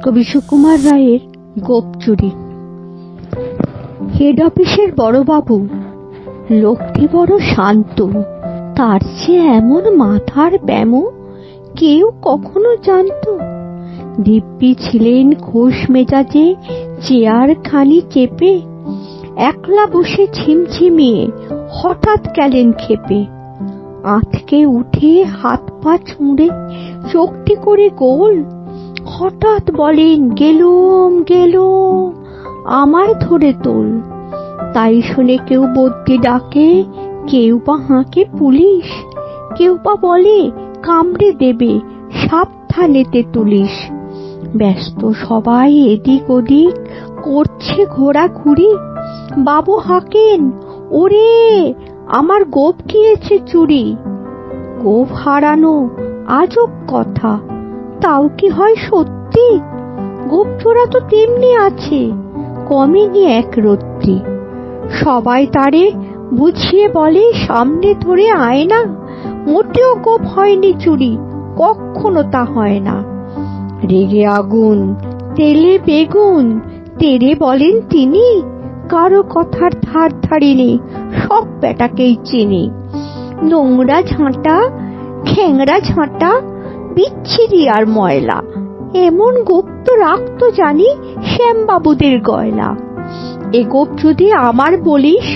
কবি সুকুমার রায়ের গোপ চুরি। হেড অফিসের বড়বাবু লোকটি বড় শান্ত, তার চেয়ে এমন মাথার ব্যামো কেউ কখনো জানত? দিব্যি ছিলেন খোশ মেজাজে, চেয়ার খানি চেপে একলা বসে ছিমছিমিয়ে হঠাৎ গেলেন ক্ষেপে। আঁতকে উঠে হাত পা ছুঁড়ে চোখটি করে গোল, হঠাৎ বলেন, গেলুম গেলুম, আমায় ধরে তোল। তাই শুনে কেউ বদ্যি ডাকে, কেউ বা হাঁকে পুলিশ, কেউ বা বলে কামড়ে দেবে, সাবধানেতে তুলিস। ব্যস্ত সবাই এদিক ওদিক করছে ঘোরাঘুরি। বাবু হাঁকেন, ওরে আমার গোপ গিয়েছে চুরি। গোপ হারানো আজব কথা, তাও কি হয় সত্যি? গোপ চোরা তো তেমনি আছে, কমেনি এক রত্তি। সবাই তারে বুঝিয়ে বলে, সামনে ধরে আয় না, মোটেও গোপ হয়নি চুরি, কখনো তা হয় না। রেগে আগুন, তেলে বেগুন, তেরে বলেন তিনি, কারো কথার ধার ধারিনি, সব বেটাকেই চিনি। নোংরা ঝাঁটা, খ্যাংরা ঝাঁটা, বিচ্ছিরি আর ময়লা, এমন গোপ তো রাখতো জানি শ্যামবাবুদের গয়লা। এ গোপ যদি আমার বলিস,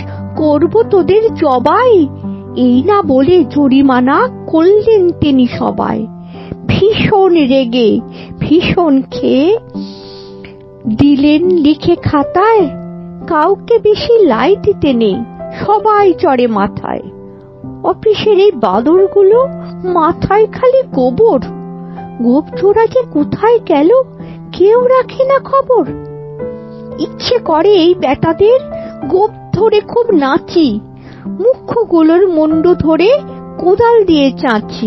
করব তোদের জবাই। এই না বলে জরিমানা করলেন তিনি সবাই। ভীষণ রেগে ভীষণ খেয়ে দিলেন লিখে খাতায়, কাউকে বেশি লাই দিতে নেই, সবাই চড়ে মাথায়। অফিসের এই বাদরগুলো মাথায় খালি গোবর, গোপ চোরা যে কোথায় গেল কেউ রাখে না খবর। ইচ্ছে করে এই বেটাদের গোপ ধরে খুব নাচি, মুখ্যগুলোর মুন্ডু ধরে কোদাল দিয়ে চাঁচি।